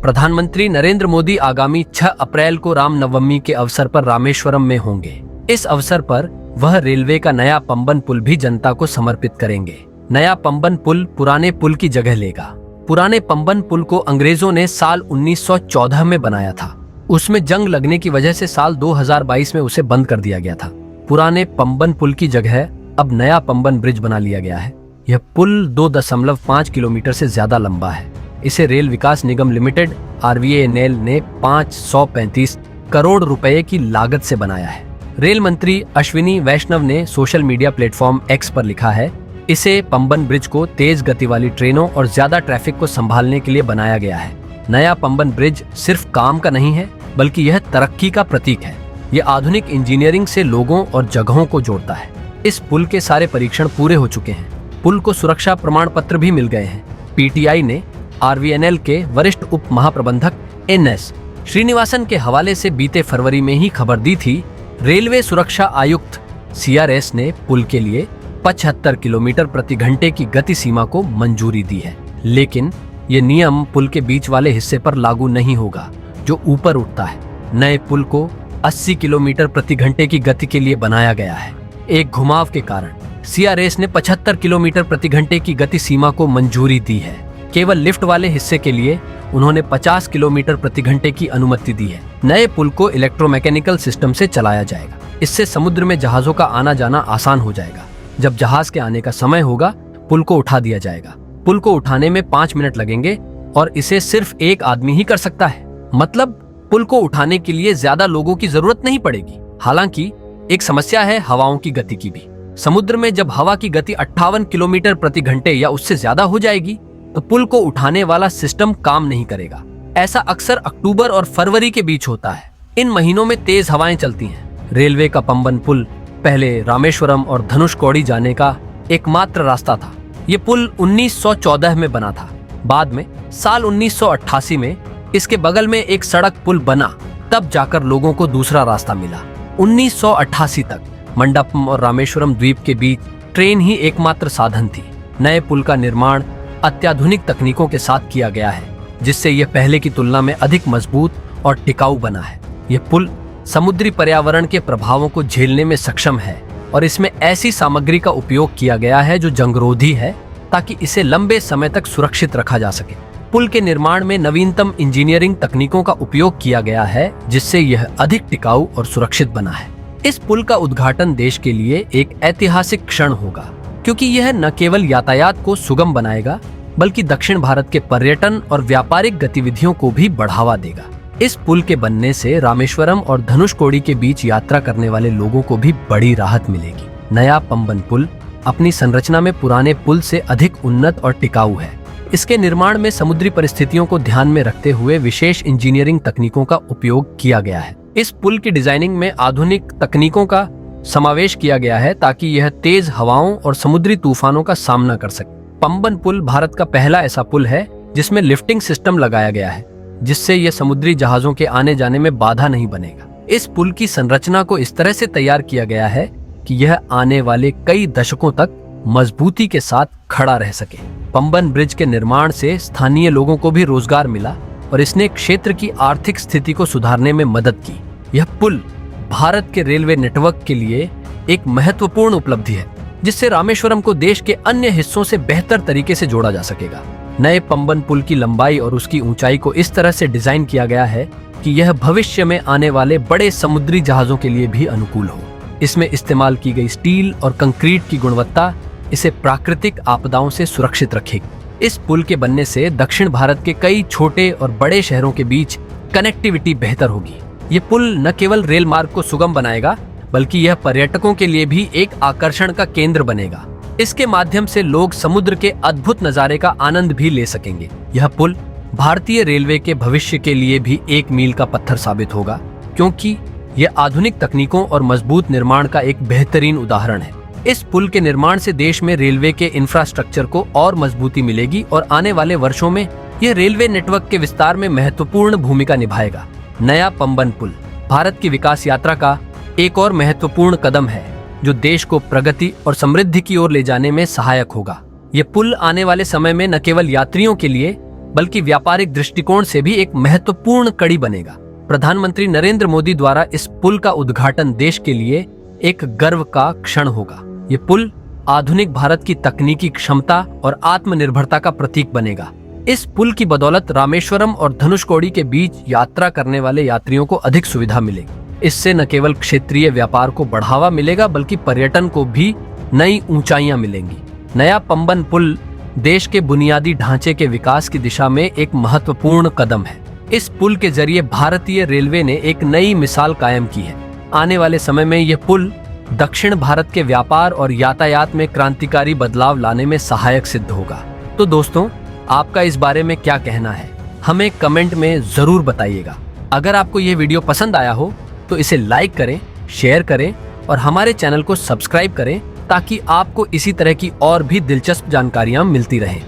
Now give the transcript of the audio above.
प्रधानमंत्री नरेंद्र मोदी आगामी 6 अप्रैल को रामनवमी के अवसर पर रामेश्वरम में होंगे। इस अवसर पर वह रेलवे का नया पंबन पुल भी जनता को समर्पित करेंगे। नया पंबन पुल पुराने पुल की जगह लेगा। पुराने पंबन पुल को अंग्रेजों ने साल 1914 में बनाया था। उसमें जंग लगने की वजह से साल 2022 में उसे बंद कर दिया गया था। पुराने पंबन पुल की जगह अब नया पंबन ब्रिज बना लिया गया है। यह पुल 2.5 किलोमीटर से ज्यादा लंबा है। इसे रेल विकास निगम लिमिटेड RVNL ने 535 करोड़ रुपए की लागत से बनाया है। रेल मंत्री अश्विनी वैष्णव ने सोशल मीडिया प्लेटफॉर्म X पर लिखा है, इसे पंबन ब्रिज को तेज गति वाली ट्रेनों और ज्यादा ट्रैफिक को संभालने के लिए बनाया गया है। नया पंबन ब्रिज सिर्फ काम का नहीं है, बल्कि यह तरक्की का प्रतीक है। यह आधुनिक इंजीनियरिंग से लोगों और जगहों को जोड़ता है। इस पुल के सारे परीक्षण पूरे हो चुके हैं। पुल को सुरक्षा प्रमाण पत्र भी मिल गए हैं। PTI ने RVNL के वरिष्ठ उप महाप्रबंधक NS श्रीनिवासन के हवाले से बीते फरवरी में ही खबर दी थी। रेलवे सुरक्षा आयुक्त CRS ने पुल के लिए 75 किलोमीटर प्रति घंटे की गति सीमा को मंजूरी दी है, लेकिन ये नियम पुल के बीच वाले हिस्से पर लागू नहीं होगा जो ऊपर उठता है। नए पुल को 80 किलोमीटर प्रति घंटे की गति के लिए बनाया गया है। एक घुमाव के कारण CRS ने 75 किलोमीटर प्रति घंटे की गति सीमा को मंजूरी दी है। केवल लिफ्ट वाले हिस्से के लिए उन्होंने 50 किलोमीटर प्रति घंटे की अनुमति दी है। नए पुल को इलेक्ट्रोमैकेनिकल सिस्टम से चलाया जाएगा। इससे समुद्र में जहाजों का आना जाना आसान हो जाएगा। जब जहाज के आने का समय होगा, पुल को उठा दिया जाएगा। पुल को उठाने में 5 मिनट लगेंगे और इसे सिर्फ एक आदमी ही कर सकता है। मतलब पुल को उठाने के लिए ज्यादा लोगों की जरूरत नहीं पड़ेगी। हालांकि एक समस्या है हवाओं की गति की भी। समुद्र में जब हवा की गति 58 किलोमीटर प्रति घंटे या उससे ज्यादा हो जाएगी, तो पुल को उठाने वाला सिस्टम काम नहीं करेगा। ऐसा अक्सर अक्टूबर और फरवरी के बीच होता है। इन महीनों में तेज हवाएं चलती हैं। रेलवे का पंबन पुल पहले रामेश्वरम और धनुषकोडी जाने का एकमात्र रास्ता था। ये पुल 1914 में बना था। बाद में साल 1988 में इसके बगल में एक सड़क पुल बना, तब जाकर लोगों को दूसरा रास्ता मिला। 1988 तक मंडपम और रामेश्वरम द्वीप के बीच ट्रेन ही एकमात्र साधन थी। नए पुल का निर्माण अत्याधुनिक तकनीकों के साथ किया गया है, जिससे यह पहले की तुलना में अधिक मजबूत और टिकाऊ बना है। यह पुल समुद्री पर्यावरण के प्रभावों को झेलने में सक्षम है और इसमें ऐसी सामग्री का उपयोग किया गया है जो जंगरोधी है, ताकि इसे लंबे समय तक सुरक्षित रखा जा सके। पुल के निर्माण में नवीनतम इंजीनियरिंग तकनीकों का उपयोग किया गया है, जिससे यह अधिक टिकाऊ और सुरक्षित बना है। इस पुल का उद्घाटन देश के लिए एक ऐतिहासिक क्षण होगा, क्योंकि यह न केवल यातायात को सुगम बनाएगा, बल्कि दक्षिण भारत के पर्यटन और व्यापारिक गतिविधियों को भी बढ़ावा देगा। इस पुल के बनने से रामेश्वरम और धनुषकोडी के बीच यात्रा करने वाले लोगों को भी बड़ी राहत मिलेगी। नया पंबन पुल अपनी संरचना में पुराने पुल से अधिक उन्नत और टिकाऊ है। इसके निर्माण में समुद्री परिस्थितियों को ध्यान में रखते हुए विशेष इंजीनियरिंग तकनीकों का उपयोग किया गया है। इस पुल की डिजाइनिंग में आधुनिक तकनीकों का समावेश किया गया है, ताकि यह तेज हवाओं और समुद्री तूफानों का सामना कर सके। पंबन पुल भारत का पहला ऐसा पुल है जिसमें लिफ्टिंग सिस्टम लगाया गया है, जिससे यह समुद्री जहाजों के आने जाने में बाधा नहीं बनेगा। इस पुल की संरचना को इस तरह से तैयार किया गया है कि यह आने वाले कई दशकों तक मजबूती के साथ खड़ा रह सके। पंबन ब्रिज के निर्माण से स्थानीय लोगों को भी रोजगार मिला और इसने क्षेत्र की आर्थिक स्थिति को सुधारने में मदद की। यह पुल भारत के रेलवे नेटवर्क के लिए एक महत्वपूर्ण उपलब्धि है, जिससे रामेश्वरम को देश के अन्य हिस्सों से बेहतर तरीके से जोड़ा जा सकेगा। नए पंबन पुल की लंबाई और उसकी ऊंचाई को इस तरह से डिजाइन किया गया है कि यह भविष्य में आने वाले बड़े समुद्री जहाजों के लिए भी अनुकूल हो। इसमें इस्तेमाल की गई स्टील और कंक्रीट की गुणवत्ता इसे प्राकृतिक आपदाओं से सुरक्षित रखेगी। इस पुल के बनने से दक्षिण भारत के कई छोटे और बड़े शहरों के बीच कनेक्टिविटी बेहतर होगी। ये पुल न केवल रेल मार्ग को सुगम बनाएगा, बल्कि यह पर्यटकों के लिए भी एक आकर्षण का केंद्र बनेगा। इसके माध्यम से लोग समुद्र के अद्भुत नजारे का आनंद भी ले सकेंगे। यह पुल भारतीय रेलवे के भविष्य के लिए भी एक मील का पत्थर साबित होगा, क्योंकि यह आधुनिक तकनीकों और मजबूत निर्माण का एक बेहतरीन उदाहरण है। इस पुल के निर्माण से देश में रेलवे के इंफ्रास्ट्रक्चर को और मजबूती मिलेगी और आने वाले वर्षों में यह रेलवे नेटवर्क के विस्तार में महत्वपूर्ण भूमिका निभाएगा। नया पंबन पुल भारत की विकास यात्रा का एक और महत्वपूर्ण कदम है, जो देश को प्रगति और समृद्धि की ओर ले जाने में सहायक होगा। यह पुल आने वाले समय में न केवल यात्रियों के लिए, बल्कि व्यापारिक दृष्टिकोण से भी एक महत्वपूर्ण कड़ी बनेगा। प्रधानमंत्री नरेंद्र मोदी द्वारा इस पुल का उद्घाटन देश के लिए एक गर्व का क्षण होगा। ये पुल आधुनिक भारत की तकनीकी क्षमता और आत्मनिर्भरता का प्रतीक बनेगा। इस पुल की बदौलत रामेश्वरम और धनुषकोडी के बीच यात्रा करने वाले यात्रियों को अधिक सुविधा मिलेगी। इससे न केवल क्षेत्रीय व्यापार को बढ़ावा मिलेगा बल्कि पर्यटन को भी नई ऊंचाइयां मिलेंगी। नया पंबन पुल देश के बुनियादी ढांचे के विकास की दिशा में एक महत्वपूर्ण कदम है। इस पुल के जरिए भारतीय रेलवे ने एक नई मिसाल कायम की है। आने वाले समय में यह पुल दक्षिण भारत के व्यापार और यातायात में क्रांतिकारी बदलाव लाने में सहायक सिद्ध होगा। तो दोस्तों, आपका इस बारे में क्या कहना है, हमें कमेंट में जरूर बताइएगा। अगर आपको यह वीडियो पसंद आया हो तो इसे लाइक करें, शेयर करें और हमारे चैनल को सब्सक्राइब करें ताकि आपको इसी तरह की और भी दिलचस्प जानकारियां मिलती रहें।